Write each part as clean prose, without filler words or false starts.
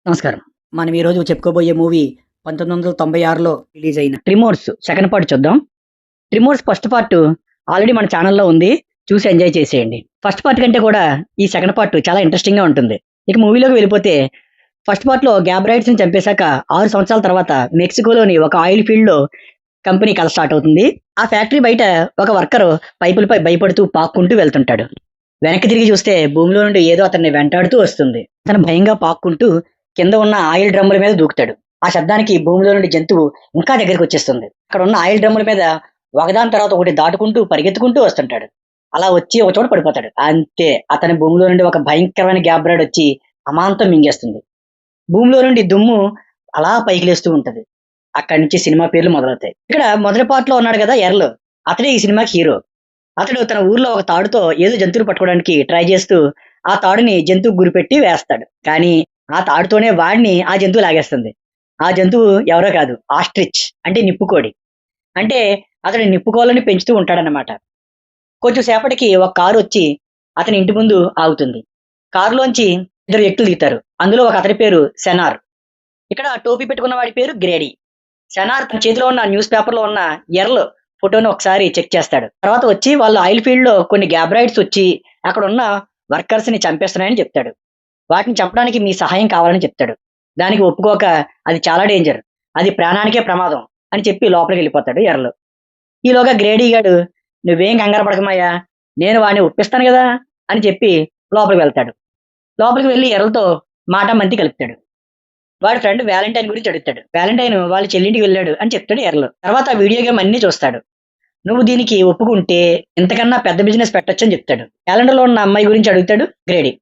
నమస్కారం. మనం ఈరోజు చెప్పుకోబోయే మూవీ 1996లో రిలీజ్ అయిన 'ట్రిమోర్స్' సెకండ్ పార్ట్ చూద్దాం. 'ట్రిమోర్స్' ఫస్ట్ పార్ట్ ఆల్రెడీ మన ఛానెల్‌లో ఉంది. చూసి ఎంజాయ్ చేసేయండి. ఫస్ట్ పార్ట్ కంటే కూడా ఈ సెకండ్ పార్ట్ చాలా ఇంట్రెస్టింగ్‌గా ఉంటుంది. ఇక మూవీలోకి వెళ్ళిపోతే ఫస్ట్ పార్ట్‌లో గ్యాబ్రైడ్స్‌ని చంపేశాక 6 సంవత్సరాల తర్వాత మెక్సికోలోని ఒక ఆయిల్ ఫీల్డ్‌లో కంపెనీ కథ స్టార్ట్ అవుతుంది. ఆ ఫ్యాక్టరీ బయట ఒక వర్కరు పైపులపై భయపడుతూ పాక్కుంటూ వెళ్తుంటాడు. వెనక్కి తిరిగి చూస్తే భూమిలో నుండి ఏదో అతన్ని వెంటాడుతూ వస్తుంది. అతను భయంగా పాక్కుంటూ కింద ఉన్న ఆయిల్ డ్రమ్ముల మీద దూకుతాడు. ఆ శబ్దానికి భూమిలో నుండి జంతువు ఇంకా దగ్గరికి వచ్చేస్తుంది. అక్కడ ఉన్న ఆయిల్ డ్రమ్ముల మీద ఒకదాని తర్వాత ఒకటి దాటుకుంటూ పరిగెత్తుకుంటూ వస్తుంటాడు. అలా వచ్చి ఒక చోట పడిపోతాడు. అంతే, అతని భూమిలో నుండి ఒక భయంకరమైన గ్యాబ్రాయిడ్ వచ్చి అమాంతం మింగేస్తుంది. భూమిలో నుండి దుమ్ము అలా పైకి లేస్తూ ఉంటది. అక్కడి నుంచి సినిమా పేర్లు మొదలవుతాయి. ఇక్కడ మొదటి పార్ట్ లో ఉన్నాడు కదా ఎర్ల్, అతడే ఈ సినిమాకి హీరో. అతడు తన ఊర్లో ఒక తాడుతో ఏదో జంతువుని పట్టుకోవడానికి ట్రై చేస్తూ ఆ తాడుని జంతువు గురిపెట్టి వేస్తాడు. కానీ ఆ తాడుతోనే వాడిని ఆ జంతువు లాగేస్తుంది. ఆ జంతువు ఎవరో కాదు, ఆస్ట్రిచ్ అంటే నిప్పుకోడి. అంటే అతడు నిప్పుకోళ్ళని పెంచుతూ ఉంటాడన్నమాట. కొంచెం సేపటికి ఒక కారు వచ్చి అతని ఇంటి ముందు ఆగుతుంది. కారులోంచి ఇద్దరు వ్యక్తులు దిగుతారు. అందులో ఒక అతని పేరు సెనార్. ఇక్కడ టోపీ పెట్టుకున్న వాడి పేరు గ్రేడీ. సెనార్ తన చేతిలో ఉన్న న్యూస్ పేపర్ లో ఉన్న ఎర్ల్ ఫోటోని ఒకసారి చెక్ చేస్తాడు. తర్వాత వచ్చి వాళ్ళ ఆయిల్ ఫీల్డ్ లో కొన్ని గ్యాబ్రాయిడ్స్ వచ్చి అక్కడ ఉన్న వర్కర్స్ ని చంపేస్తున్నాయని చెప్తాడు. వాటిని చంపడానికి మీ సహాయం కావాలని చెప్తాడు. దానికి ఒప్పుకోక అది చాలా డేంజర్, అది ప్రాణానికే ప్రమాదం అని చెప్పి లోపలికి వెళ్ళిపోతాడు ఎర్రలు. ఈలోగా గ్రేడీ గాడు, నువ్వేం కంగారు పడకమాయా, నేను వాడిని ఒప్పిస్తాను కదా అని చెప్పి లోపలికి వెళ్తాడు. లోపలికి వెళ్ళి ఎర్రలతో మాట మంతి కలుపుతాడు. వాడి ఫ్రెండ్ వ్యాలంటైన్ గురించి అడుగుతాడు. వ్యాలంటైన్ వాళ్ళ చెల్లింటికి వెళ్ళాడు అని చెప్తాడు ఎర్రలు. తర్వాత వీడియో గేమ్ అన్ని చూస్తాడు. నువ్వు దీనికి ఒప్పుకుంటే ఇంతకన్నా పెద్ద బిజినెస్ పెట్టొచ్చు అని చెప్తాడు. క్యాలెండర్ లో ఉన్న అమ్మాయి గురించి అడుగుతాడు గ్రేడీ.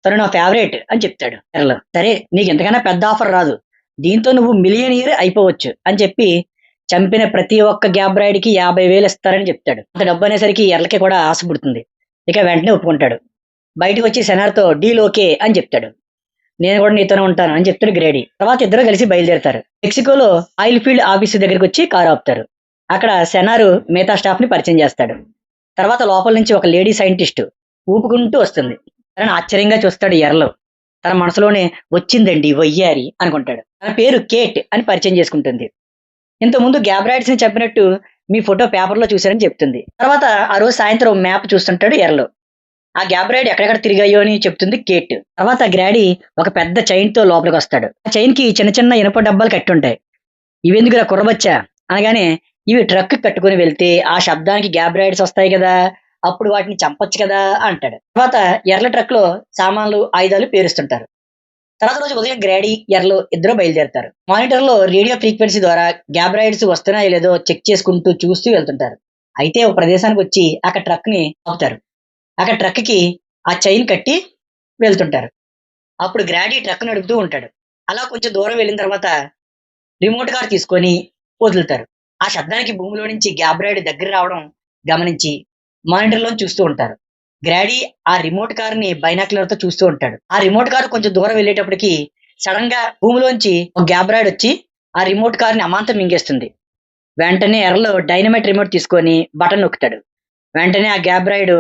తను నా ఫేవరెట్ అని చెప్తాడు ఎర్రలు. సరే, నీకు ఎంతకన్నా పెద్ద ఆఫర్ రాదు, దీంతో నువ్వు మిలియనీర్ అయిపోవచ్చు అని చెప్పి చంపిన ప్రతి ఒక్క గ్యాబ్రాయిడ్ కి 50,000 ఇస్తారని చెప్తాడు. అంత డబ్బు అనేసరికి ఎర్లకి కూడా ఆశ పుడుతుంది. ఇక వెంటనే ఒప్పుకుంటాడు. బయటకు వచ్చి సెనార్తో డీల్ ఓకే అని చెప్తాడు. నేను కూడా నీతోనే ఉంటాను అని చెప్తాడు గ్రేడీ. తర్వాత ఇద్దరు కలిసి బయలుదేరుతారు. మెక్సికోలో ఆయిల్ ఫీల్డ్ ఆఫీసు దగ్గరికి వచ్చి కారు ఆపుతారు. అక్కడ సెనారు మిగతా స్టాఫ్ ని పరిచయం చేస్తాడు. తర్వాత లోపల నుంచి ఒక లేడీ సైంటిస్ట్ ఊపుకుంటూ వస్తుంది. తనని ఆశ్చర్యంగా చూస్తాడు ఎర్రలో. తన మనసులోనే వచ్చిందండి వయ్యారి అనుకుంటాడు. తన పేరు కేట్ అని పరిచయం చేసుకుంటుంది. ఇంతకుముందు గ్యాబ్రాయిడ్స్ ని చెప్పినట్టు మీ ఫోటో పేపర్ లో చూశారని చెప్తుంది. తర్వాత ఆ రోజు సాయంత్రం మ్యాప్ చూస్తుంటాడు ఎర్రలో. ఆ గ్యాబ్రాయిడ్ ఎక్కడెక్కడ తిరిగాయో అని చెప్తుంది కేట్. తర్వాత గ్రాడీ ఒక పెద్ద చైన్ తో లోపలికి వస్తాడు. ఆ చైన్ కి చిన్న చిన్న ఇనుప డబ్బాలు కట్టి ఉంటాయి. ఇవెందుకురా కుర్రబచ్చా అనగానే, ఇవి ట్రక్ కట్టుకుని వెళ్తే ఆ శబ్దానికి గ్యాబ్రాయిడ్స్ వస్తాయి కదా, అప్పుడు వాటిని చంపొచ్చు కదా అంటాడు. తర్వాత ఎర్ల ట్రక్ లో సామాన్లు ఆయుధాలు పేరుస్తుంటారు. తర్వాత రోజు ఉదయం గ్రాడీ ఎర్లు ఇద్దరు బయలుదేరుతారు. మానిటర్ లో రేడియో ఫ్రీక్వెన్సీ ద్వారా గ్యాబ్రాయిడ్స్ వస్తున్నాయో లేదో చెక్ చేసుకుంటూ చూస్తూ వెళ్తుంటారు. అయితే ఒక ప్రదేశానికి వచ్చి అక్కడ ట్రక్ ని ఆపుతారు. అక్కడ ట్రక్ కి ఆ చైన్ కట్టి వెళ్తుంటారు. అప్పుడు గ్రాడీ ట్రక్ నడుపుతూ ఉంటాడు. అలా కొంచెం దూరం వెళ్ళిన తర్వాత రిమోట్ కార్ తీసుకొని వదులుతారు. ఆ శబ్దానికి భూమిలో నుంచి గ్యాబ్రాయిడ్ దగ్గర రావడం గమనించి మానిటర్ లో చూస్తూ ఉంటారు. గ్రాడీ ఆ రిమోట్ కార్ ని బైనాక్యులర్ తో చూస్తూ ఉంటాడు. ఆ రిమోట్ కార్ కొంచెం దూరం వెళ్ళేటప్పటికి సడన్ గా భూమిలోంచి ఒక గ్యాబ్రాయిడ్ వచ్చి ఆ రిమోట్ కార్ ని అమాంతం మింగేస్తుంది. వెంటనే ఎర్రలో డైనమైట్ రిమోట్ తీసుకొని బటన్ నొక్కుతాడు. వెంటనే ఆ గ్యాబ్రాయిడ్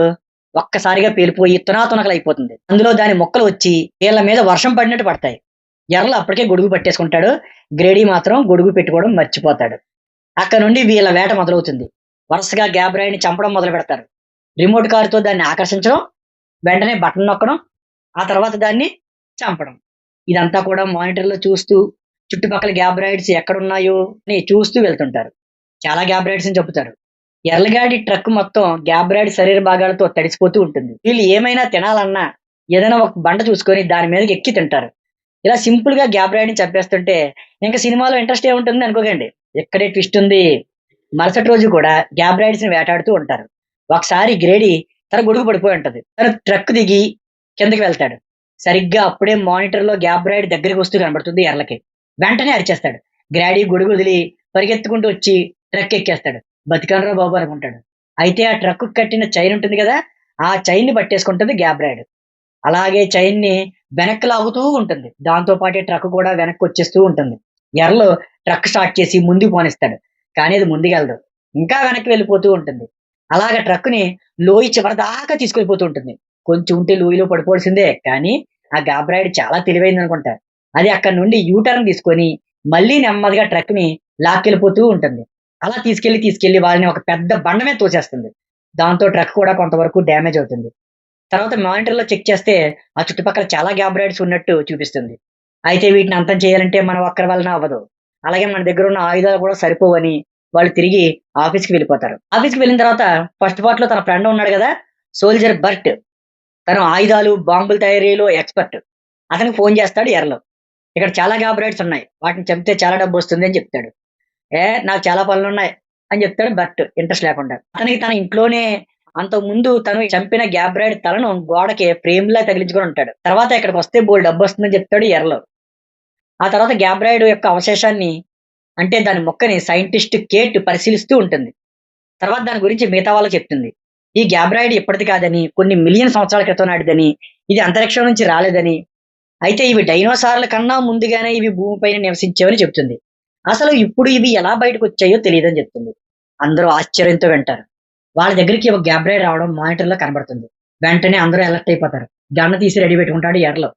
ఒక్కసారిగా పేలిపోయి తునాతునకలు అయిపోతుంది. అందులో దాని మొక్కలు వచ్చి వీళ్ళ మీద వర్షం పడినట్టు పడతాయి. ఎర్రలు అప్పటికే గొడుగు పట్టేసుకుంటాడు. గ్రేడీ మాత్రం గొడుగు పెట్టుకోవడం మర్చిపోతాడు. అక్కడ నుండి వీళ్ళ వేట మొదలవుతుంది. వరుసగా గ్యాబ్రాయిడ్ ని చంపడం మొదలు పెడతారు. రిమోట్ కారుతో దాన్ని ఆకర్షించడం, వెంటనే బటన్ నొక్కడం, ఆ తర్వాత దాన్ని చంపడం. ఇదంతా కూడా మానిటర్ లో చూస్తూ చుట్టుపక్కల గ్యాబ్రాయిడ్స్ ఎక్కడున్నాయో అని చూస్తూ వెళ్తుంటారు. చాలా గ్యాబ్రాయిడ్స్ ని చంపుతారు. ఎర్లగాడి ట్రక్ మొత్తం గ్యాబ్రాయిడ్ శరీర భాగాలతో తడిసిపోతూ ఉంటుంది. వీళ్ళు ఏమైనా తినాలన్నా ఏదైనా ఒక బండ చూసుకొని దాని మీదకి ఎక్కి తింటారు. ఇలా సింపుల్ గా గ్యాబ్రాయిడ్ ని చంపేస్తుంటే ఇంకా సినిమాలో ఇంట్రెస్ట్ ఏముంటుంది అనుకోకండి. ఎక్కడే ట్విస్ట్ ఉంది. మరుసటి రోజు కూడా గ్యాబ్రాయిడ్స్ ని వేటాడుతూ ఉంటారు. ఒకసారి గ్రేడీ తన గొడుగు పడిపోయి ఉంటది. తన ట్రక్ దిగి కిందకి వెళ్తాడు. సరిగ్గా అప్పుడే మానిటర్ లో గ్యాబ్రాయిడ్ దగ్గరికి వస్తూ కనబడుతుంది ఎర్లకి. వెంటనే అరిచేస్తాడు. గ్రాడీ గొడుగు వదిలి పరిగెత్తుకుంటూ వచ్చి ట్రక్ ఎక్కేస్తాడు. బతికానరా బాబు అనుకుంటాడు. అయితే ఆ ట్రక్ కట్టిన చైన్ ఉంటుంది కదా, ఆ చైన్ ని పట్టేసుకుంటుంది గ్యాబ్రాయిడ్. అలాగే చైన్ ని వెనక్కి లాగుతూ ఉంటుంది. దాంతో పాటే ట్రక్ కూడా వెనక్కి వచ్చేస్తూ ఉంటుంది. ఎర్రలో ట్రక్ స్టార్ట్ చేసి ముందుకు పోనిస్తాడు. కానీ అది ముందుకెళ్ళదు, ఇంకా వెనక్కి వెళ్ళిపోతూ ఉంటుంది. అలాగ ట్రక్ ని లోయ చివరి దాకా తీసుకెళ్ళిపోతూ ఉంటుంది. కొంచెం ఉంటే లోయలో పడిపోవాల్సిందే, కానీ ఆ గ్యాబ్రాయిడ్ చాలా తెలివైంది అనుకుంటా. అది అక్కడ నుండి యూటర్న్ తీసుకొని మళ్ళీ నెమ్మదిగా ట్రక్ ని లాక్కెళ్ళిపోతూ ఉంటుంది. అలా తీసుకెళ్లి వాళ్ళని ఒక పెద్ద బండ మీద తోసేస్తుంది. దాంతో ట్రక్ కూడా కొంతవరకు డ్యామేజ్ అవుతుంది. తర్వాత మానిటర్ లో చెక్ చేస్తే ఆ చుట్టుపక్కల చాలా గ్యాబ్ రైడ్స్ ఉన్నట్టు చూపిస్తుంది. అయితే వీటిని అంతం చేయాలంటే మనం ఒక్కరి వలన అవ్వదు. అలాగే మన దగ్గర ఉన్న ఆయుధాలు కూడా సరిపోవని వాళ్ళు తిరిగి ఆఫీస్కి వెళ్ళిపోతారు. ఆఫీస్కి వెళ్ళిన తర్వాత ఫస్ట్ పార్ట్ లో తన ఫ్రెండ్ ఉన్నాడు కదా, సోల్జర్ బర్ట్. తను ఆయుధాలు బాంబుల తయారీలో ఎక్స్పర్ట్. అతనికి ఫోన్ చేస్తాడు ఎర్లో. ఇక్కడ చాలా గ్యాబ్ రైడ్స్ ఉన్నాయి, వాటిని చంపితే చాలా డబ్బు వస్తుంది అని చెప్తాడు. నాకు చాలా పనులు ఉన్నాయి అని చెప్తాడు బర్ట్ ఇంట్రెస్ట్ లేకుండా. అతనికి తన ఇంట్లోనే అంతకు ముందు తను చంపిన గ్యాబ్ రైడ్ తలను గోడకి ఫ్రేమ్ లా తగిలించుకొని ఉంటాడు. తర్వాత ఇక్కడికి వస్తే బోల్ డబ్బు వస్తుందని చెప్తాడు ఎర్లో. ఆ తర్వాత గ్యాబ్ రైడ్ యొక్క అవశేషాన్ని, అంటే దాని మొక్కని సైంటిస్ట్ కేట్ పరిశీలిస్తూ ఉంటుంది. తర్వాత దాని గురించి మిగతా వాళ్ళకి చెప్తుంది. ఈ గ్యాబ్ రైడ్ ఇప్పటిది కాదని, కొన్ని మిలియన్ సంవత్సరాల క్రితం నాటిదని, ఇది అంతరిక్షం నుంచి రాలేదని, అయితే ఇవి డైనోసార్ల కన్నా ముందుగానే ఇవి భూమిపైన నివసించేవని చెప్తుంది. అసలు ఇప్పుడు ఇవి ఎలా బయటకు వచ్చాయో తెలియదని చెప్తుంది. అందరూ ఆశ్చర్యంతో వింటారు. వాళ్ళ దగ్గరికి ఒక గ్యాబ్ రైడ్ రావడం మానిటర్ లో కనబడుతుంది. వెంటనే అందరూ అలర్ట్ అయిపోతారు. గన్న తీసి రెడీ పెట్టుకుంటాడు ఎర్లో.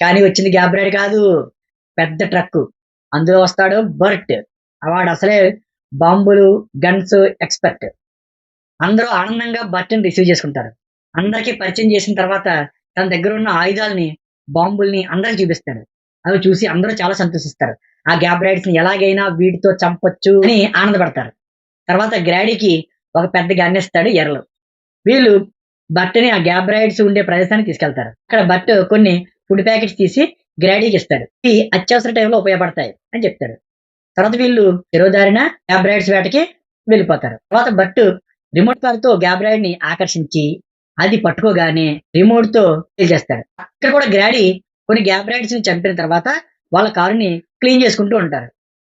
కానీ వచ్చింది గ్యాబ్ రైడ్ కాదు, పెద్ద ట్రక్. అందులో వస్తాడు బర్ట్. వాడు అసలే బాంబులు గన్స్ ఎక్స్పర్ట్. అందరూ ఆనందంగా బర్ట్ని రిసీవ్ చేసుకుంటారు. అందరికీ పరిచయం చేసిన తర్వాత తన దగ్గర ఉన్న ఆయుధాలని, బాంబుల్ని అందరికి చూపిస్తాడు. అవి చూసి అందరూ చాలా సంతోషిస్తారు. ఆ గ్యాబ్ రైడ్స్ ని ఎలాగైనా వీటితో చంపొచ్చు అని ఆనందపడతారు. తర్వాత గ్రాడీకి ఒక పెద్ద గన్ ఇస్తాడు ఎర్రలు. వీళ్ళు బట్టని ఆ గ్యాబ్ రైడ్స్ ఉండే ప్రదేశానికి తీసుకెళ్తారు. అక్కడ బట్ట కొన్ని ఫుడ్ ప్యాకెట్స్ తీసి గ్రాడీకి ఇస్తాడు. ఇవి అత్యవసర టైంలో ఉపయోగపడతాయి అని చెప్తాడు. తర్వాత వీళ్ళు చెరువుదారిన గ్యాబ్ రైడ్స్ వేటకి వెళ్ళిపోతారు. తర్వాత బట్టు రిమోట్ కార్ తో గ్యాబ్ రైడ్ ని ఆకర్షించి అది పట్టుకోగానే రిమోట్ తో చేస్తాడు. ఇక్కడ కూడా గ్రాడీ కొన్ని గ్యాబ్ రైడ్స్ ని చంపిన తర్వాత వాళ్ళ కారుని క్లీన్ చేసుకుంటూ ఉంటారు.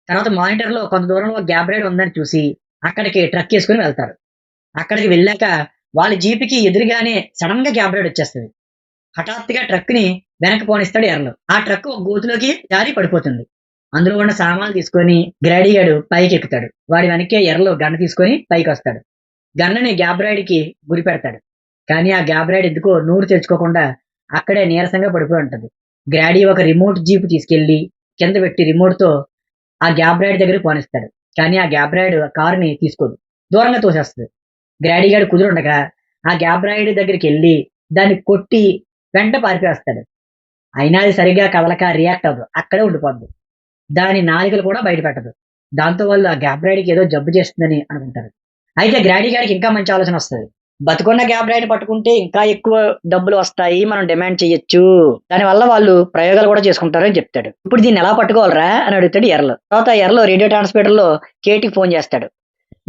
తర్వాత మానిటర్ లో కొంత దూరంలో గ్యాబ్ రైడ్ ఉందని చూసి అక్కడికి ట్రక్ వేసుకుని వెళ్తారు. అక్కడికి వెళ్ళాక వాళ్ళ జీపుకి ఎదురుగానే సడన్ గా గ్యాబ్ రైడ్ వచ్చేస్తుంది. హఠాత్తుగా ట్రక్ ని వెనక్కి పోనిస్తాడు ఎర్రలు. ఆ ట్రక్ ఒక గోతులోకి జారి పడిపోతుంది. అందులో ఉన్న సామాన్లు తీసుకొని గ్రాడీగాడు పైకి ఎక్కుతాడు. వాడి వెనక్కే ఎర్రలు గన్ను తీసుకొని పైకి వస్తాడు. గన్నని గ్యాబ్ రైడ్ కి గురి పెడతాడు. కానీ ఆ గ్యాబ్ రైడ్ ఎందుకో నోరు తెరుచుకోకుండా అక్కడే నీరసంగా పడిపోయి ఉంటుంది. గ్రాడీ ఒక రిమోట్ జీప్ తీసుకెళ్లి కింద పెట్టి రిమోట్ తో ఆ గ్యాబ్ రైడ్ దగ్గర పోనిస్తాడు. కానీ ఆ గ్యాబ్ రైడ్ కారుని తీసుకోదు, దూరంగా తోసేస్తుంది. గ్రాడీ గాడు కుదురుండగా ఆ గ్యాబ్ రైడ్ దగ్గరికి వెళ్ళి దాన్ని కొట్టి వెంట పారిపోయేస్తాడు. అయినా అది సరిగా కదలక రియాక్ట్ అవ్వదు, అక్కడే ఉండిపోద్ది. దాని నాలికలు కూడా బయట పెట్టదు. దాంతో వాళ్ళు ఆ గ్యాబ్ రైడ్కి ఏదో జబ్బు చేస్తుందని అనుకుంటారు. అయితే గ్రాడీ గాడికి ఇంకా మంచి ఆలోచన వస్తుంది. బతుకున్న గ్యాబ్ రైడ్ పట్టుకుంటే ఇంకా ఎక్కువ డబ్బులు వస్తాయి, మనం డిమాండ్ చేయొచ్చు, దానివల్ల వాళ్ళు ప్రయోగాలు కూడా చేసుకుంటారు అని చెప్తాడు. ఇప్పుడు దీన్ని ఎలా పట్టుకోవాలరా అని అడుగుతాడు ఎర్రలో. తర్వాత ఎర్రలో రేడియో ట్రాన్స్మిటర్ లో కేటీకి ఫోన్ చేస్తాడు.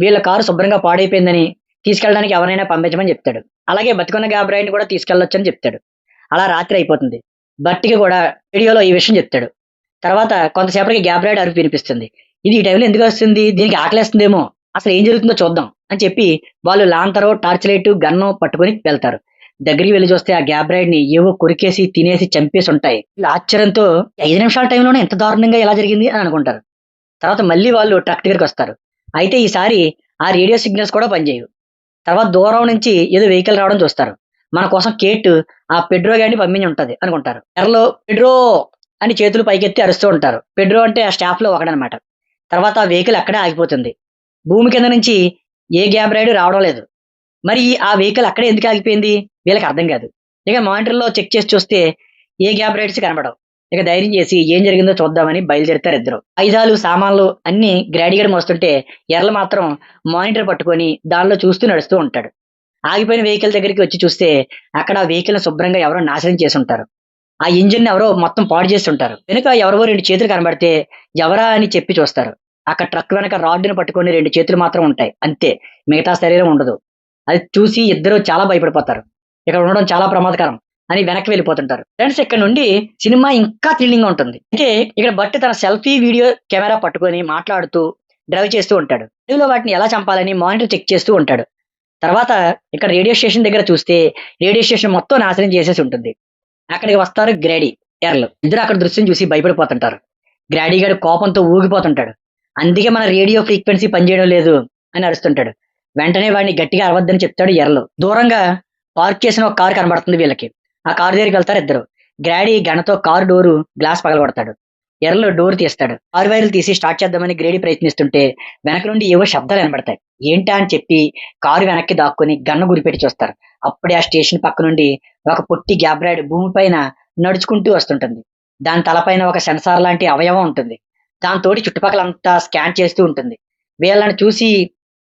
వీళ్ళ కారు శుభ్రంగా పాడైపోయిందని తీసుకెళ్ళడానికి ఎవరైనా పంపించమని చెప్తాడు. అలాగే బతుకున్న గ్యాబ్ రైడ్ కూడా తీసుకెళ్ళొచ్చు అని చెప్తాడు. అలా రాత్రి అయిపోతుంది. బట్టికి కూడా రేడియోలో ఈ విషయం చెప్తాడు. తర్వాత కొంతసేపటికి గ్యాబ్ రైడ్ అరుపు వినిపిస్తుంది. ఇది ఈ టైంలో ఎందుకు వస్తుంది, దీనికి ఆకలేస్తుందేమో, అసలు ఏం జరుగుతుందో చూద్దాం అని చెప్పి వాళ్ళు లాంతరో టార్చ్ లైట్ గన్నో పట్టుకుని వెళ్తారు. దగ్గరికి వెళ్ళి చూస్తే ఆ గ్యాబ్ రైడ్ ని ఏవో కొరికేసి తినేసి చంపేసి ఉంటాయి. వీళ్ళు ఆశ్చర్యంతో 5 నిమిషాల టైంలోనే ఎంత దారుణంగా ఎలా జరిగింది అని అనుకుంటారు. తర్వాత మళ్ళీ వాళ్ళు ట్రక్ దగ్గరికి వస్తారు. అయితే ఈసారి ఆ రేడియో సిగ్నల్స్ కూడా పనిచేయవు. తర్వాత దూరం నుంచి ఏదో వెహికల్ రావడం చూస్తారు. మన కోసం కేట్ ఆ పెడ్రో గాడిని పంపించి ఉంటది అనుకుంటారు. ఎర్రలో పెడ్రో అని చేతులు పైకెత్తి అరుస్తూ ఉంటారు. పెడ్రో అంటే ఆ స్టాఫ్ లో ఒకడనమాట. తర్వాత ఆ వెహికల్ అక్కడే ఆగిపోతుంది. భూమి కింద నుంచి ఏ గ్యాబ్ రైడ్ రావడం లేదు. మరి ఆ వెహికల్ అక్కడే ఎందుకు ఆగిపోయింది వీళ్ళకి అర్థం కాదు. ఇక మానిటర్ లో చెక్ చేసి చూస్తే ఏ గ్యాబ్ రైడ్స్ కనబడవు. ఇక ధైర్యం చేసి ఏం జరిగిందో చూద్దామని బయలుదేరుతారు ఇద్దరు. ఆయుధాలు సామాన్లు అన్ని గ్రాడీగడ మోస్తుంటే ఎర్రలు మాత్రం మానిటర్ పట్టుకొని దానిలో చూస్తూ నడుస్తూ ఉంటాడు. ఆగిపోయిన వెహికల్ దగ్గరికి వచ్చి చూస్తే అక్కడ ఆ వెహికల్ శుభ్రంగా ఎవరో నాశనం చేసి ఉంటారు. ఆ ఇంజిన్ ఎవరో మొత్తం పాడు చేసి ఉంటారు. వెనుక ఎవరో 2 చేతులు కనబడితే ఎవరా అని చెప్పి చూస్తారు. అక్కడ ట్రక్ వెనక రాడ్డుని పట్టుకొని 2 చేతులు మాత్రం ఉంటాయి, అంతే, మిగతా శరీరం ఉండదు. అది చూసి ఇద్దరు చాలా భయపడిపోతారు. ఇక్కడ ఉండడం చాలా ప్రమాదకరం అని వెనక్కి వెళ్ళిపోతుంటారు. ఫ్రెండ్స్, ఇక్కడ నుండి సినిమా ఇంకా థ్రిల్లింగ్ గా ఉంటుంది. అయితే ఇక్కడ బట్టి తన సెల్ఫీ వీడియో కెమెరా పట్టుకొని మాట్లాడుతూ డ్రైవ్ చేస్తూ ఉంటాడు. డ్రైవ్లో వాటిని ఎలా చంపాలని మానిటర్ చెక్ చేస్తూ ఉంటాడు. తర్వాత ఇక్కడ రేడియో స్టేషన్ దగ్గర చూస్తే రేడియో స్టేషన్ మొత్తం నాశనం చేసేసి ఉంటుంది. అక్కడికి వస్తారు గ్రాడీ ఎర్రలు. ఇద్దరు అక్కడ దృశ్యం చూసి భయపడిపోతుంటారు. గ్రాడీ గారు కోపంతో ఊగిపోతుంటాడు. అందుకే మన రేడియో ఫ్రీక్వెన్సీ పనిచేయడం లేదు అని అరుస్తుంటాడు. వెంటనే వాడిని గట్టిగా అరవద్దని చెప్తాడు ఎర్రలు. దూరంగా పార్క్ చేసిన ఒక కారు కనబడుతుంది వీళ్ళకి. ఆ కారు దగ్గరికి వెళ్తారు ఇద్దరు. గ్రాడీ గనతో కారు డోరు గ్లాస్ పగలగొడతాడు. ఎర్రలో డోర్ తీస్తాడు. కారు వైర్లు తీసి స్టార్ట్ చేద్దామని గ్రేడీ ప్రయత్నిస్తుంటే వెనక నుండి ఏవో శబ్దాలు వినబడతాయి. ఏంటా అని చెప్పి కారు వెనక్కి దాక్కుని గన్ను గురిపెట్టి చూస్తారు. అప్పుడే ఆ స్టేషన్ పక్క నుండి ఒక పొట్టి గ్యాబ్రాయిడ్ భూమి పైన నడుచుకుంటూ వస్తుంటుంది. దాని తలపైన ఒక సెన్సార్ లాంటి అవయవం ఉంటుంది. దాంతోటి చుట్టుపక్కలంతా స్కాన్ చేస్తూ ఉంటుంది. వీళ్ళని చూసి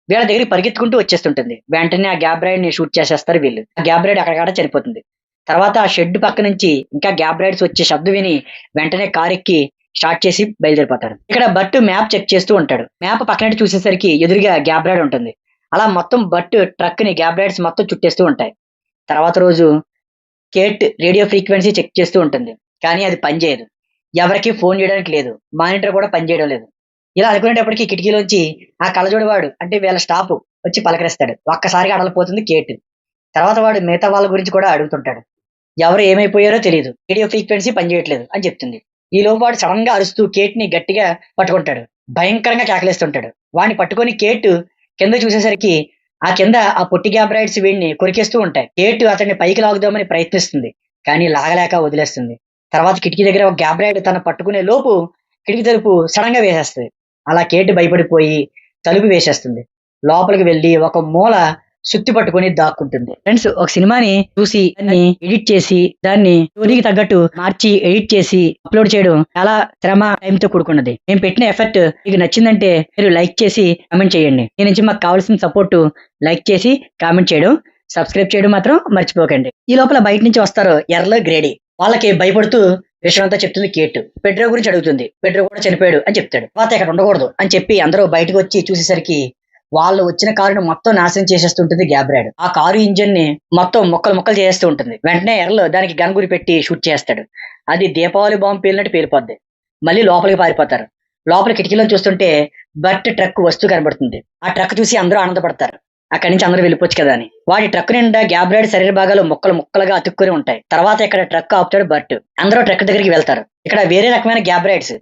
వీళ్ళ దగ్గరికి పరిగెత్తుకుంటూ వచ్చేస్తుంటుంది. వెంటనే ఆ గ్యాబ్రాయిడ్ ని షూట్ చేసేస్తారు వీళ్ళు. ఆ గ్యాబ్రాయిడ్ అక్కడికక్కడ చనిపోతుంది. తర్వాత ఆ షెడ్ పక్క నుంచి ఇంకా గ్యాబ్రాయిడ్స్ వచ్చే శబ్దం విని వెంటనే కార్ ఎక్కి స్టార్ట్ చేసి బయలుదేరిపోతాడు. ఇక్కడ బట్ మ్యాప్ చెక్ చేస్తూ ఉంటాడు. మ్యాప్ పక్కన చూసేసరికి ఎదురుగా గ్యాబ్రాయిడ్ ఉంటుంది. అలా మొత్తం బట్ ట్రక్ ని గ్యాబ్రాయిడ్స్ మొత్తం చుట్టేస్తూ ఉంటాయి. తర్వాత రోజు కేట్ రేడియో ఫ్రీక్వెన్సీ చెక్ చేస్తూ ఉంటుంది. కానీ అది పనిచేయదు. ఎవరికి ఫోన్ చేయడానికి లేదు. మానిటర్ కూడా పనిచేయడం లేదు. ఇలా అనుకునేటప్పటికి కిటికీలోంచి ఆ కళ్ళజోడివాడు అంటే వీళ్ళ స్టాఫ్ వచ్చి పలకరిస్తాడు. ఒక్కసారిగా అడలిపోతుంది కేట్. తర్వాత వాడు మిగతా వాళ్ళ గురించి కూడా అడుగుతుంటాడు. ఎవరు ఏమైపోయారో తెలియదు. రేడియో ఫ్రీక్వెన్సీ పనిచేయట్లేదు అని చెప్తుంది. ఈ లోపు వాడు సడన్ గా అరుస్తూ కేట్ ని గట్టిగా పట్టుకుంటాడు. భయంకరంగా కేకలేస్తుంటాడు. వాడిని పట్టుకొని కేట్ కింద చూసేసరికి ఆ కింద ఆ పొట్టి గ్యాబ్రాయిడ్స్ వీడిని కొరికేస్తూ ఉంటాయి. కేట్ అతన్ని పైకి లాగుదామని ప్రయత్నిస్తుంది. కానీ లాగలేక వదిలేస్తుంది. తర్వాత కిటికీ దగ్గర ఒక గ్యాబ్రాయిడ్ తన పట్టుకునే లోపు కిటికీ తలుపు సడన్ గా వేసేస్తుంది. అలా కేట్ భయపడిపోయి తలుపు వేసేస్తుంది. లోపలికి వెళ్ళి ఒక మూల సుత్తి పట్టుకొని దాక్కుంటుంది. ఫ్రెండ్స్, ఒక సినిమాని చూసి దాన్ని ఎడిట్ చేసి దాన్ని స్టోరీకి తగ్గట్టు మార్చి ఎడిట్ చేసి అప్లోడ్ చేయడం చాలా శ్రమ, టైంతో కూడుకున్నది. మేము పెట్టిన ఎఫర్ట్ మీకు నచ్చిందంటే మీరు లైక్ చేసి కామెంట్ చేయండి. దీని నుంచి మాకు కావాల్సిన సపోర్ట్ లైక్ చేసి కామెంట్ చేయడం, సబ్స్క్రైబ్ చేయడం మాత్రం మర్చిపోకండి. ఈ లోపల బయట నుంచి వస్తారు ఎర్రలో గ్రేడీ. వాళ్ళకి భయపడుతూ విషయం అంతా చెప్తుంది కేట్. పెడ్రో గురించి అడుగుతుంది. పెడ్రో కూడా చనిపోయాడు అని చెప్తాడు. తర్వాత ఇక్కడ ఉండకూడదు అని చెప్పి అందరూ బయటకు వచ్చి చూసేసరికి వాళ్ళు వచ్చిన కారుని మొత్తం నాశనం చేసేస్తుంటుంది గ్యాబ్రాయిడ్. ఆ కారు ఇంజిన్ ని మొత్తం ముక్కలు ముక్కలు చేస్తూ ఉంటుంది. వెంటనే ఎర్రలో దానికి గన్ గురి పెట్టి షూట్ చేస్తాడు. అది దీపావళి బాంబు పేలినట్టు పేలిపోద్ది. మళ్ళీ లోపలికి పారిపోతారు. లోపల కిటికీలో చూస్తుంటే బట్ ట్రక్ వస్తూ కనబడుతుంది. ఆ ట్రక్ చూసి అందరూ ఆనందపడతారు. అక్కడి నుంచి అందరూ వెళ్ళిపోవచ్చు కదా అని. వాడి ట్రక్ నిండా గ్యాబ్రాయిడ్ శరీర భాగాలు ముక్కలు ముక్కలుగా అతుక్కుని ఉంటాయి. తర్వాత ఇక్కడ ట్రక్ ఆపుతాడు బట్. అందరూ ట్రక్ దగ్గరికి వెళ్తారు. ఇక్కడ వేరే రకమైన గ్యాబ్రాయిడ్స్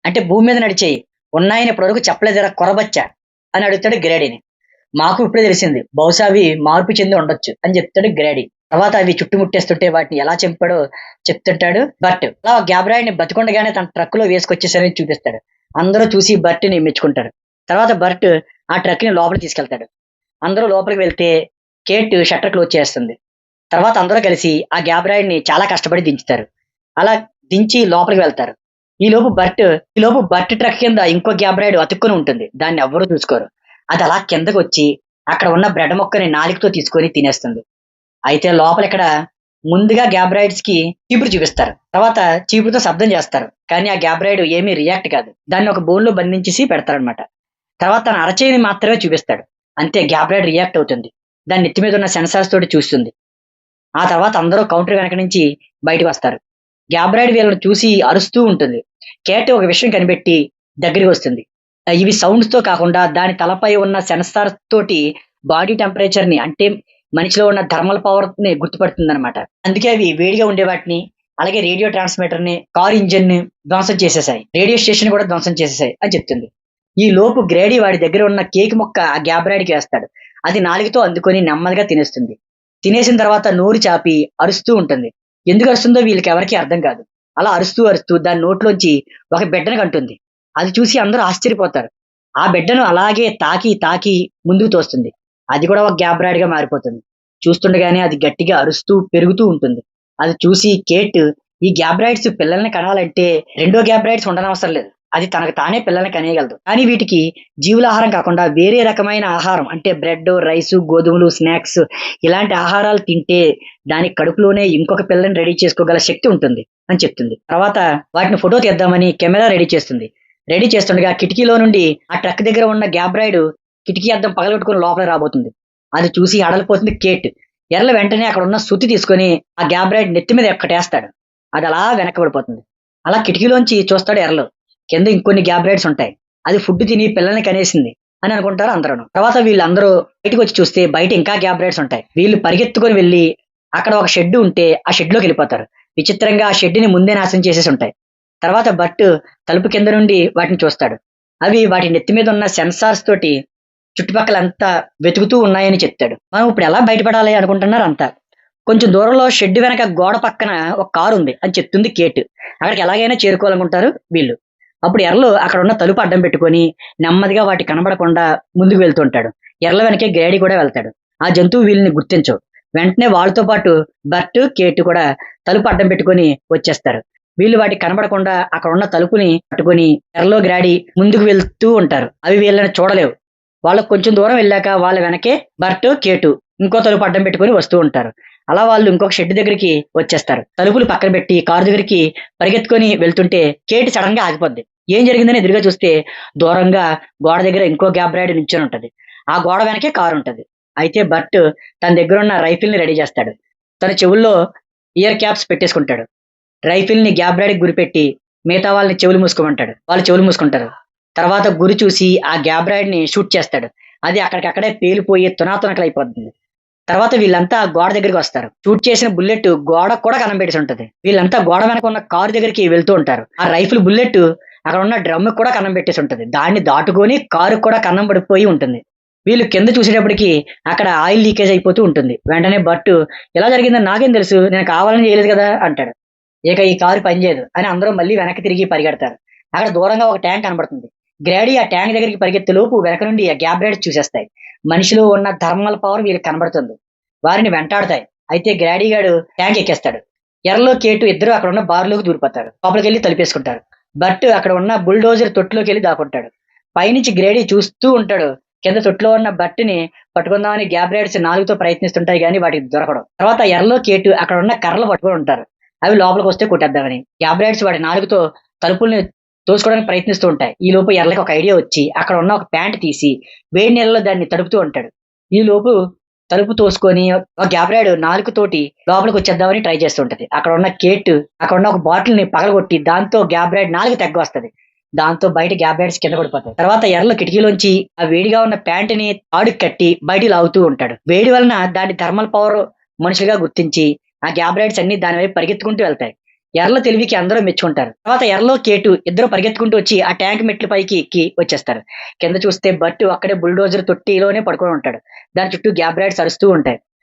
అంటే భూమి మీద నడిచేయి ఉన్నాయని ఇప్పటివరకు చెప్పలేదురా కొరబచ్చా అని అడుగుతాడు గ్రేడీని. మాకు ఇప్పుడే తెలిసింది, బహుశా అవి మార్పు చెంది ఉండొచ్చు అని చెప్తాడు గ్రేడీ. తర్వాత అవి చుట్టుముట్టేస్తుంటే వాటిని ఎలా చంపాడో చెప్తుంటాడు బట్. అలా గ్యాబ్రాయిడ్ ని బతికొండగానే తన ట్రక్ లో వేసుకొచ్చేసరికి చూపిస్తాడు. అందరూ చూసి బర్ట్ ని మెచ్చుకుంటారు. తర్వాత బర్ట్ ఆ ట్రక్ ని లోపలికి తీసుకెళ్తాడు. అందరూ లోపలికి వెళ్తే కేట్ షట్టర్ క్లోజ్ చేస్తుంది. తర్వాత అందరూ కలిసి ఆ గ్యాబ్రాయిడ్ ని చాలా కష్టపడి దించుతారు. అలా దించి లోపలికి వెళ్తారు. ఈ లోపు బర్ట్ ట్రక్ కింద ఇంకో గ్యాబ్రాయిడ్ అతుక్కుని ఉంటుంది. దాన్ని ఎవ్వరూ చూసుకోరు. అది అలా కిందకు వచ్చి అక్కడ ఉన్న బ్రెడ్ మొక్కని నాలుగుతో తీసుకొని తినేస్తుంది. అయితే లోపల ఇక్కడ ముందుగా గ్యాబ్రాయిడ్స్ కి చీపురు చూపిస్తారు. తర్వాత చీపురుతో శబ్దం చేస్తారు. కానీ ఆ గ్యాబ్రాయిడ్ ఏమీ రియాక్ట్ కాదు. దాన్ని ఒక బోన్ లో బంధించేసి పెడతారనమాట. తర్వాత తన అరచేయిని మాత్రమే చూపిస్తాడు. అంతే, గ్యాబ్రాయిడ్ రియాక్ట్ అవుతుంది. దాని నెత్తి మీద ఉన్న సెన్సార్స్ తోటి చూస్తుంది. ఆ తర్వాత అందరూ కౌంటర్ వెనక నుంచి బయటకు వస్తారు. గ్యాబ్రాయిడ్ వీళ్ళని చూసి అరుస్తూ ఉంటుంది. కేట్ ఒక విషయం కనిపెట్టి దగ్గరికి వస్తుంది. ఇవి సౌండ్స్ తో కాకుండా దాని తలపై ఉన్న సెన్సార్ తోటి బాడీ టెంపరేచర్ ని అంటే మనిషిలో ఉన్న థర్మల్ పవర్ ని గుర్తుపడుతుంది అనమాట. అందుకే అవి వేడిగా ఉండే వాటిని అలాగే రేడియో ట్రాన్స్మిటర్ ని కార్ ఇంజిన్ ని ధ్వంసం చేసేసాయి. రేడియో స్టేషన్ కూడా ధ్వంసం చేసేసాయి అని చెప్తుంది. ఈ లోపు గ్రేడీ వాడి దగ్గర ఉన్న కేక్ ముక్క ఆ గ్యాబ్రాయిడ్కి వేస్తాడు. అది నాలుగుతో అందుకొని నెమ్మదిగా తినేస్తుంది. తినేసిన తర్వాత నోరు చాపి అరుస్తూ ఉంటుంది. ఎందుకు అరుస్తుందో వీళ్ళకి ఎవరికి అర్థం కాదు. అలా అరుస్తూ అరుస్తూ దాని నోట్లోంచి ఒక బిడ్డను కంటుంది. అది చూసి అందరూ ఆశ్చర్యపోతారు. ఆ బిడ్డను అలాగే తాకి తాకి ముందుకు తోస్తుంది. అది కూడా ఒక గ్యాబ్రాయిడ్ గా మారిపోతుంది. చూస్తుండగానే అది గట్టిగా అరుస్తూ పెరుగుతూ ఉంటుంది. అది చూసి కేట్ ఈ గ్యాబ్రాయిడ్స్ పిల్లల్ని కనాలంటే రెండో గ్యాబ్రాయిడ్స్ ఉండనవసరం లేదు. అది తనకు తానే పిల్లల్ని కనేయగలదు. కానీ వీటికి జీవుల ఆహారం కాకుండా వేరే రకమైన ఆహారం అంటే బ్రెడ్, రైసు, గోధుమలు, స్నాక్స్ ఇలాంటి ఆహారాలు తింటే దాని కడుపులోనే ఇంకొక పిల్లని రెడీ చేసుకోగల శక్తి ఉంటుంది అని చెప్తుంది. తర్వాత వాటిని ఫోటో తీద్దామని కెమెరా రెడీ చేస్తుంది. రెడీ చేస్తుండగా కిటికీలో నుండి ఆ ట్రక్ దగ్గర ఉన్న గ్యాబ్రాయిడ్ కిటికీ అద్దం పగలగొట్టుకుని లోపల రాబోతుంది. అది చూసి అడలిపోతుంది కేట్. ఎర్రలు వెంటనే అక్కడ ఉన్న సుత్తి తీసుకొని ఆ గ్యాబ్రాయిడ్ నెత్తి మీద ఎక్కటేస్తాడు. అది అలా వెనకబడిపోతుంది. అలా కిటికీలోంచి చూస్తాడు ఎర్రలు. కింద ఇంకొన్ని గ్యాబ్రాయిడ్స్ ఉంటాయి. అది ఫుడ్ తిని పిల్లల్ని కనేసింది అని అనుకుంటారు అందరూ. తర్వాత వీళ్ళందరూ బయటకు వచ్చి చూస్తే బయట ఇంకా గ్యాబ్రాయిడ్స్ ఉంటాయి. వీళ్ళు పరిగెత్తుకొని వెళ్ళి అక్కడ ఒక షెడ్ ఉంటే ఆ షెడ్ లోకి వెళ్ళిపోతారు. విచిత్రంగా ఆ షెడ్ ని ముందే నాశనం చేసేసి ఉంటాయి. తర్వాత బట్ తలుపు కింద నుండి వాటిని చూస్తాడు. అవి వాటి నెత్తి మీద ఉన్న సెన్సార్స్ తోటి చుట్టుపక్కల అంతా వెతుకుతూ ఉన్నాయని చెప్తాడు. మనం ఇప్పుడు ఎలా బయటపడాలి అనుకుంటున్నారు అంతా. కొంచెం దూరంలో షెడ్ వెనక గోడ పక్కన ఒక కారు ఉంది అని చెప్తుంది కేట్. అక్కడికి ఎలాగైనా చేరుకోవాలనుకుంటారు వీళ్ళు. అప్పుడు ఎర్రలు అక్కడ ఉన్న తలుపు అడ్డం పెట్టుకొని నెమ్మదిగా వాటి కనబడకుండా ముందుకు వెళ్తుంటాడు. ఎర్రల వెనకే గ్రేడీ కూడా వెళ్తాడు. ఆ జంతువు వీళ్ళని గుర్తించవు. వెంటనే వాళ్ళతో పాటు బర్ట్, కేట్ కూడా తలుపు అడ్డం పెట్టుకొని వచ్చేస్తారు. వీళ్ళు వాటికి కనబడకుండా అక్కడ ఉన్న తలుపుని పట్టుకొని ఎర్రలో గ్రాడీ ముందుకు వెళ్తూ ఉంటారు. అవి వీళ్ళని చూడలేవు. వాళ్ళకు కొంచెం దూరం వెళ్ళాక వాళ్ళ వెనకే బర్ట్, కేటు ఇంకో తలుపు అడ్డం పెట్టుకొని వస్తూ ఉంటారు. అలా వాళ్ళు ఇంకొక షెడ్ దగ్గరికి వచ్చేస్తారు. తలుపులు పక్కన పెట్టి కారు దగ్గరికి పరిగెత్తుకొని వెళ్తుంటే కేటు సడన్ గా ఆగిపోద్ది. ఏం జరిగిందని ఎదురుగా చూస్తే దూరంగా గోడ దగ్గర ఇంకో గ్యాబ్ రైడ్ నిల్చొని ఉంటది. ఆ గోడ వెనకే కారు ఉంటది. అయితే బర్ట్ తన దగ్గర ఉన్న రైఫిల్ ని రెడీ చేస్తాడు. తన చెవుల్లో ఇయర్ క్యాప్స్ పెట్టేసుకుంటాడు. రైఫిల్ ని గ్యాబ్ రైడ్ గురిపెట్టి మిగతా వాళ్ళని చెవులు మూసుకోమంటాడు. వాళ్ళు చెవులు మూసుకుంటారు. తర్వాత గురి చూసి ఆ గ్యాబ్ రైడ్ ని షూట్ చేస్తాడు. అది అక్కడికక్కడే పేలిపోయి తునాతునకలైపోతుంది. తర్వాత వీళ్ళంతా గోడ దగ్గరికి వస్తారు. షూట్ చేసిన బుల్లెట్ గోడ కూడా కన్నం పెట్టేసి ఉంటది. వీళ్ళంతా గోడ వెనక ఉన్న కారు దగ్గరికి వెళ్తూ ఉంటారు. ఆ రైఫిల్ బుల్లెట్ అక్కడ ఉన్న డ్రమ్ కూడా కన్నం పెట్టేసి ఉంటది. దాన్ని దాటుకొని కారు కూడా కన్నం పడిపోయి ఉంటుంది. వీళ్ళు కింద చూసేటప్పటికి అక్కడ ఆయిల్ లీకేజ్ అయిపోతూ ఉంటుంది. వెంటనే బట్టు ఎలా జరిగిందని నాకేం తెలుసు, నేను కావాలని చేయలేదు కదా అంటాడు. ఇక ఈ కారు పనిచేయదు అని అందరూ మళ్ళీ వెనక్కి తిరిగి పరిగెడతారు. అక్కడ దూరంగా ఒక ట్యాంక్ కనబడుతుంది. గ్రాడీ ఆ ట్యాంక్ దగ్గరికి పరిగెత్తే లోపు వెనక నుండి ఆ గ్యాబ్ రైడ్స్ చూసేస్తాయి. మనిషిలో ఉన్న థర్మల్ పవర్ వీళ్ళకి కనబడుతుంది. వారిని వెంటాడుతాయి. అయితే గ్రాడీ గాడు ట్యాంక్ ఎక్కేస్తాడు. ఎర్రలో కేటు ఇద్దరు అక్కడ ఉన్న బార్లోకి దూరిపోతారు. లోపలికి వెళ్ళి తలిపేసుకుంటారు. బట్ అక్కడ ఉన్న బుల్డోజర్ తొట్టులోకి వెళ్ళి దాక్కుంటాడు. పైనుంచి గ్రేడీ చూస్తూ ఉంటాడు. కింద తొట్టులో ఉన్న బట్టిని పట్టుకుందామని గ్యాబ్ రైడ్స్ నాలుగుతో ప్రయత్నిస్తుంటాయి కానీ వాటికి దొరకడం. తర్వాత ఎర్రలో కేటు అక్కడ ఉన్న కర్రలు పట్టుకొని ఉంటారు. అవి లోపలికి వస్తే కొట్టేద్దామని గ్యాబ్ రైడ్స్ వాటి నాలుగుతో తలుపుల్ని తోసుకోవడానికి ప్రయత్నిస్తూ ఉంటాయి. ఈ లోపు ఎర్రకి ఒక ఐడియా వచ్చి అక్కడ ఉన్న ఒక ప్యాంట్ తీసి వేడి నీళ్ళలో దాన్ని తడుపుతూ ఉంటాడు. ఈ లోపు తలుపు తోసుకొని ఒక గ్యాబ్ రైడ్ నాలుగుతోటి లోపలికి వచ్చేద్దామని ట్రై చేస్తుంటది. అక్కడ ఉన్న కేట్ అక్కడ ఉన్న ఒక బాటిల్ ని పగలగొట్టి దాంతో గ్యాబ్ రైడ్ నాలుగు తెగ్గ వస్తుంది. దాంతో బయట గ్యాబ్ రైడ్స్ కింద పడిపోతాయి. తర్వాత ఎర్రలో కిటికీలోంచి ఆ వేడిగా ఉన్న ప్యాంట్ ని తాడుకి కట్టి బయటికి లాగుతూ ఉంటాడు. వేడి వలన దాని థర్మల్ పవర్ మనుషులుగా గుర్తించి ఆ గ్యాబ్ రైడ్స్ అన్ని దాని వైపు పరిగెత్తుకుంటూ వెళ్తాయి. ఎర్రల తెలివికి అందరూ మెచ్చుకుంటారు. తర్వాత ఎర్రలో కేటు ఇద్దరు పరిగెత్తుకుంటూ వచ్చి ఆ ట్యాంక్ మెట్ల పైకి ఎక్కి వచ్చేస్తారు. కింద చూస్తే బట్టు అక్కడే బుల్డోజర్ తొట్టిలోనే పడుకొని ఉంటాడు. దాని చుట్టూ గ్యాబ్ రైడ్స్ అరుస్తూ ఉంటాయి.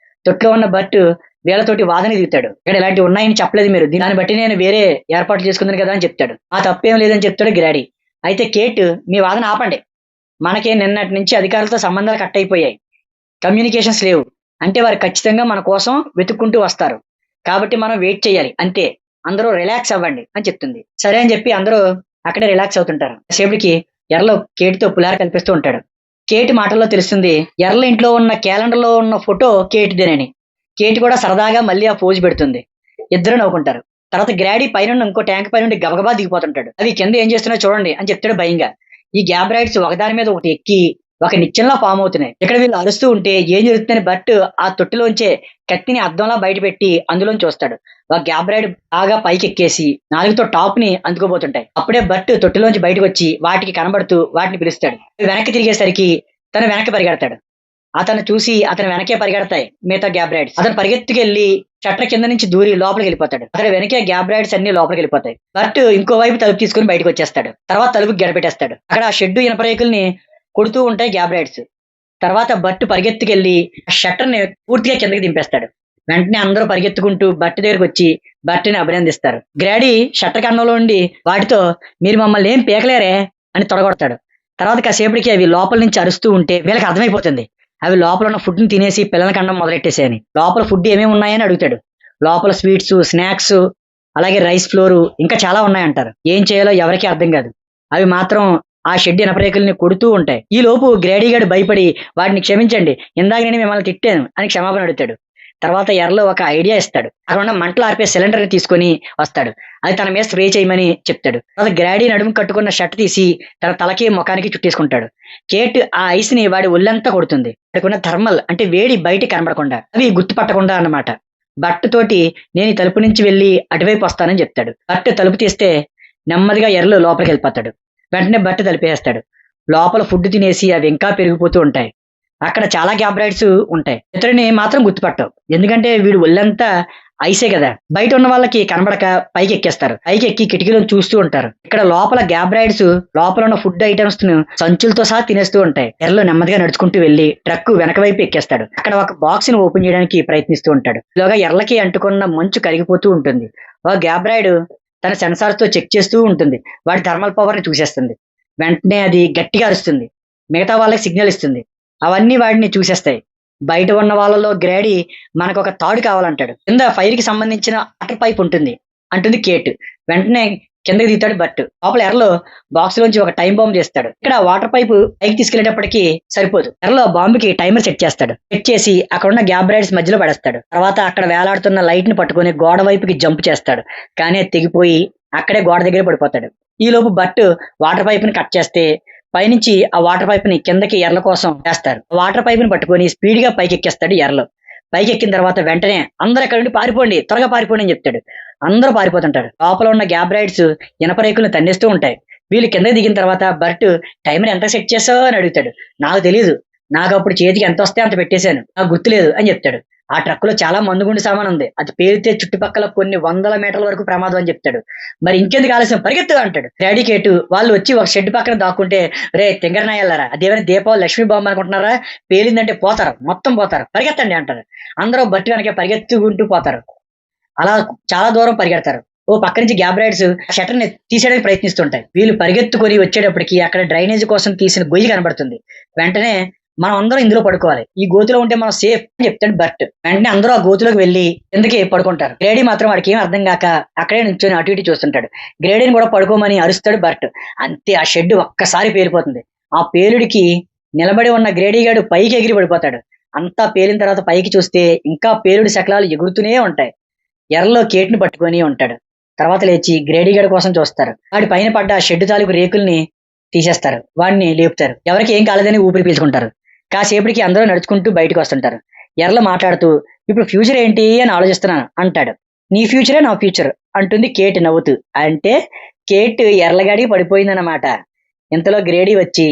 తొట్టులో ఉన్న బట్టు వీళ్ళతోటి వాదన దిగుతాడు. ఇక్కడ ఇలాంటివి ఉన్నాయని చెప్పలేదు మీరు, దాన్ని బట్టి నేను వేరే ఏర్పాట్లు చేసుకుందాను కదా అని చెప్తాడు. ఆ తప్పేం లేదని చెప్తాడు గ్రాడీ. అయితే కేట్ మీ వాదన ఆపండి, మనకి నిన్నటి నుంచి అధికారులతో సంబంధాలు కట్ అయిపోయాయి, కమ్యూనికేషన్స్ లేవు, అంటే వారు ఖచ్చితంగా మన కోసం వెతుక్కుంటూ వస్తారు, కాబట్టి మనం వెయిట్ చేయాలి అంతే, అందరూ రిలాక్స్ అవ్వండి అని చెప్తుంది. సరే అని చెప్పి అందరూ అక్కడే రిలాక్స్ అవుతుంటారు. సేపటికి ఎర్రలో కేటుతో పులిహార కల్పిస్తూ ఉంటాడు. కేటు మాటల్లో తెలుస్తుంది ఎర్రల ఇంట్లో ఉన్న క్యాలెండర్ లో ఉన్న ఫోటో కేటుదేనని. కేటు కూడా సరదాగా మళ్ళీ ఆ పోజ్ పెడుతుంది. ఇద్దరు నవ్వుకుంటారు. తర్వాత గ్రాడీ పైన ఇంకో ట్యాంక్ పై నుండి గబగబా దిగిపోతుంటాడు. అవి కింద ఏం చేస్తున్నా చూడండి అని చెప్తాడు భయంగా. ఈ గ్యాబ్ రైడ్స్ ఒకదాని మీద ఒకటి ఎక్కి ఒక నిత్యంలా ఫామ్ అవుతున్నాయి. ఇక్కడ వీళ్ళు అరుస్తూ ఉంటే ఏం జరుగుతుందని బట్ ఆ తొట్టిలోంచే కత్తిని అద్దంలా బయట పెట్టి అందులోంచి చూస్తాడు. ఒక గ్యాబ్ రైడ్ బాగా పైకి ఎక్కేసి నాలుగుతో టాప్ ని అందుకోబోతుంటాయి. అప్పుడే బట్ తొట్టిలోంచి బయటకు వచ్చి వాటికి కనబడుతూ వాటిని పిలుస్తాడు. వెనక్కి తిరిగేసరికి తను వెనక్కి పరిగెడతాడు. అతను చూసి అతను వెనకే పరిగెడతాయి మిగతా గ్యాబ్ రైడ్స్. అతను పరిగెత్తుకెళ్లి షట్టర్ కింద నుంచి దూరి లోపలికి వెళ్ళిపోతాడు. అతను వెనకే గ్యాబ్ రైడ్స్ అన్ని లోపలికి వెళ్ళిపోతాయి. బట్ ఇంకో వైపు తలుపు తీసుకుని బయటకు వచ్చేస్తాడు. తర్వాత తలుపుకి గడపెట్టేస్తాడు. అక్కడ ఆ షెడ్ ఇనపరేకుల్ని కొడుతూ ఉంటాయి గ్యాబ్ రైడ్స్. తర్వాత బట్టు పరిగెత్తుకెళ్లి ఆ షట్టర్ ని పూర్తిగా కిందకి దింపేస్తాడు. వెంటనే అందరూ పరిగెత్తుకుంటూ బట్టు దగ్గరికి వచ్చి బట్టుని అభినందిస్తారు. గ్రాడీ షట్టర్ కన్నంలో ఉండి వాటితో మీరు మమ్మల్ని ఏం పీకలేరే అని తొడగొడతాడు. తర్వాత కాసేపటికి అవి లోపల నుంచి అరుస్తూ ఉంటే వీళ్ళకి అర్థమైపోతుంది అవి లోపల ఉన్న ఫుడ్ ని తినేసి పిల్లల కండం మొదలెట్టేసాయని. లోపల ఫుడ్ ఏమేమి ఉన్నాయని అడుగుతాడు. లోపల స్వీట్స్, స్నాక్స్, అలాగే రైస్ ఫ్లోర్ ఇంకా చాలా ఉన్నాయంటారు. ఏం చేయాలో ఎవరికీ అర్థం కాదు. అవి మాత్రం ఆ షెడ్ ఇనపరేకుల్ని కొడుతూ ఉంటాయి. ఈ లోపు గ్రాడీ గాడు భయపడి వాటిని క్షమించండి, ఇందాక నేను మిమ్మల్ని తిట్టాను అని క్షమాపణ అడుగుతాడు. తర్వాత ఎర్రలో ఒక ఐడియా ఇస్తాడు. అక్కడ ఉన్న మంటలు ఆర్పే సిలిండర్ ని తీసుకొని వస్తాడు. అది తన మీద స్ప్రే చేయమని చెప్తాడు. తర్వాత గ్రాడీ నడుము కట్టుకున్న షర్ట్ తీసి తన తలకి ముఖానికి చుట్టేసుకుంటాడు. కేట్ ఆ ఐస్ ని వాడి ఒళ్ళంతా కొడుతుంది. వాడికున్న థర్మల్ అంటే వేడి బయట కనబడకుండా అవి గుర్తుపట్టకుండా అన్నమాట. బట్టు తోటి నేను ఈ తలుపు నుంచి వెళ్ళి అటువైపు వస్తానని చెప్తాడు. బట్టు తలుపు తీస్తే నెమ్మదిగా ఎర్రలు లోపలికి వెళ్ళిపోతాడు. వెంటనే బట్టు తలిపేస్తాడు. లోపల ఫుడ్ తినేసి అవి ఇంకా పెరిగిపోతూ ఉంటాయి. అక్కడ చాలా గ్యాబ్ రైడ్స్ ఉంటాయి. ఇతరుని మాత్రం గుర్తుపట్టవు, ఎందుకంటే వీడు ఒళ్ళంతా ఐసే కదా. బయట ఉన్న వాళ్ళకి కనబడక పైకి ఎక్కేస్తారు. పైకి ఎక్కి కిటికీలను చూస్తూ ఉంటారు. ఇక్కడ లోపల గ్యాబ్ రైడ్స్ లోపల ఉన్న ఫుడ్ ఐటమ్స్ ను సంచులతో సహా తినేస్తూ ఉంటాయి. ఎర్రలో నెమ్మదిగా నడుచుకుంటూ వెళ్లి ట్రక్ వెనక వైపు ఎక్కేస్తాడు. అక్కడ ఒక బాక్స్ ని ఓపెన్ చేయడానికి ప్రయత్నిస్తూ ఉంటాడు. ఇలాగా ఎర్రకి అంటుకున్న మంచు కరిగిపోతూ ఉంటుంది. ఒక గ్యాబ్ రైడ్ తన సెన్సార్స్ తో చెక్ చేస్తూ ఉంటుంది. వాడి థర్మల్ పవర్ ని చూసేస్తుంది. వెంటనే అది గట్టిగా అరుస్తుంది. మిగతా వాళ్ళకి సిగ్నల్ ఇస్తుంది. అవన్నీ వాడిని చూసేస్తాయి. బయట ఉన్న వాళ్ళలో గ్రేడీ మనకు ఒక తాడు కావాలంటాడు. కింద ఫైర్ కి సంబంధించిన వాటర్ పైప్ అంటుంది కేట్. వెంటనే కిందకి దిగుతాడు బట్. లోపల ఎర్రలో బాక్స్ లోంచి ఒక టైం బాంబ్ చేస్తాడు. ఇక్కడ వాటర్ పైప్ పైకి తీసుకెళ్లేటప్పటికి సరిపోదు. ఎర్రలో బాంబుకి టైమర్ సెట్ చేస్తాడు. సెట్ చేసి అక్కడ ఉన్న గ్యాబ్ రైడ్స్ మధ్యలో పడేస్తాడు. తర్వాత అక్కడ వేలాడుతున్న లైట్ ని పట్టుకుని గోడ వైపుకి జంప్ చేస్తాడు. కానీ అది తెగిపోయి అక్కడే గోడ దగ్గర పడిపోతాడు. ఈ లోపు బట్ వాటర్ పైప్ ని కట్ చేస్తే పైనుంచి ఆ వాటర్ పైప్ ని కిందకి ఎర్ల కోసం వేస్తారు. వాటర్ పైప్ ని పట్టుకొని స్పీడ్ గా పైకి ఎక్కేస్తాడు ఎర్రలో. పైకి ఎక్కిన తర్వాత వెంటనే అందరూ అక్కడ నుండి పారిపోండి, త్వరగా పారిపోండి అని చెప్తాడు. అందరూ పారిపోతుంటారు. లోపల ఉన్న గ్యాబ్ రైడ్స్ ఇనప రేకులను తన్నేస్తూ ఉంటాయి. వీళ్ళు కిందకి దిగిన తర్వాత బర్ట్ టైమర్ ఎంత సెట్ చేసావు అని అడుగుతాడు. నాకు తెలియదు, నాకు అప్పుడు చేతికి ఎంత వస్తే అంత పెట్టేశాను, నాకు గుర్తులేదు అని చెప్తాడు. ఆ ట్రక్ లో చాలా మందుగుండు సామాన్ ఉంది, అది పేలితే చుట్టుపక్కల కొన్ని వందల మీటర్ల వరకు ప్రమాదం అని చెప్తాడు. మరి ఇంకెందుకు ఆలస్యం, పరిగెత్తు అంటాడు. డాడీకేటు వాళ్ళు వచ్చి ఒక షెడ్ పక్కన దాక్కుంటే, రే తింగరనాయల్లారా, అదేమైనా దీపావళి లక్ష్మీ బాంబు అనుకుంటున్నారా, పేలిందంటే పోతారు, మొత్తం పోతారు, పరిగెత్తండి అంటారు. అందరూ బట్టి వెనక పరిగెత్తుకుంటూ పోతారు. అలా చాలా దూరం పరిగెడతారు. ఓ పక్క నుంచి గ్యాబ్ రైడ్స్ షటర్ ని తీసేయడానికి ప్రయత్నిస్తుంటాయి. వీళ్ళు పరిగెత్తుకొని వచ్చేటప్పటికి అక్కడ డ్రైనేజ్ కోసం తీసిన గొయ్యి కనబడుతుంది. వెంటనే మనం అందరం ఇందులో పడుకోవాలి, ఈ గోతులో ఉంటే మనం సేఫ్ అని చెప్తాడు బర్ట్. వెంటనే అందరూ ఆ గోతులోకి వెళ్లి ఎందుకే పడుకుంటారు. గ్రేడీ మాత్రం వాడికి ఏం అర్థం కాక అక్కడే నుంచొని అటు ఇటు చూస్తుంటాడు. గ్రేడీని కూడా పడుకోమని అరుస్తాడు బర్ట్. అంతే, ఆ షెడ్ ఒక్కసారి పేలిపోతుంది. ఆ పేలుడికి నిలబడి ఉన్న గ్రేడీ గాడు పైకి ఎగిరి పడిపోతాడు. అంతా పేలిన తర్వాత పైకి చూస్తే ఇంకా పేలుడి శకలాలు ఎగురుతూనే ఉంటాయి. ఎర్రలో కేట్ని పట్టుకొని ఉంటాడు. తర్వాత లేచి గ్రేడీ గడి కోసం చూస్తారు. వాడి పైన పడ్డ ఆ షెడ్ తాలూకు రేకుల్ని తీసేస్తారు. వాడిని లేపుతారు. ఎవరికి ఏం కాలేదని ఊపిరి పీల్చుకుంటారు. కాసేపటికి అందరూ నడుచుకుంటూ బయటకు వస్తుంటారు. ఎర్రలు మాట్లాడుతూ, ఇప్పుడు ఫ్యూచర్ ఏంటి అని ఆలోచిస్తున్నాను అంటాడు. నీ ఫ్యూచరే నా ఫ్యూచర్ అంటుంది కేట్ నవ్వుతూ. అంటే కేట్ ఎర్రగాడి పడిపోయిందన్నమాట. ఇంతలో గ్రేడీ వచ్చి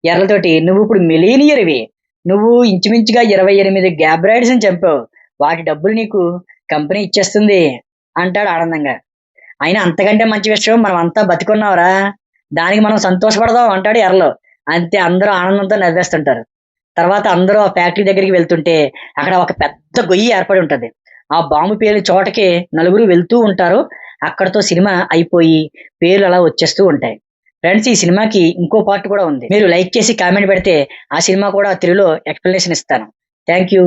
ఎర్రలతోటి, నువ్వు ఇప్పుడు మిలీనియర్వి, నువ్వు ఇంచుమించుగా 28 గ్యాబ్ రైడ్స్ అని చంపావు, వాటి డబ్బులు నీకు కంపెనీ ఇచ్చేస్తుంది అంటాడు ఆనందంగా. అయినా అంతకంటే మంచి విషయం, మనం అంతా బతికున్నావురా, దానికి మనం సంతోషపడదాం అంటాడు ఎర్రలో. అంతే, అందరూ ఆనందంతో నవ్వేస్తుంటారు. తర్వాత అందరూ ఆ ఫ్యాక్టరీ దగ్గరికి వెళ్తుంటే అక్కడ ఒక పెద్ద గొయ్యి ఏర్పడి ఉంటది. ఆ బాంబు పేరు చోటకి నలుగురు వెళ్తూ ఉంటారు. అక్కడతో సినిమా అయిపోయి పేర్లు అలా వచ్చేస్తూ ఉంటాయి. ఫ్రెండ్స్, ఈ సినిమాకి ఇంకో పార్ట్ కూడా ఉంది. మీరు లైక్ చేసి కామెంట్ పెడితే ఆ సినిమా కూడా తెలుగులో ఎక్స్ప్లెనేషన్ ఇస్తాను. Thank you.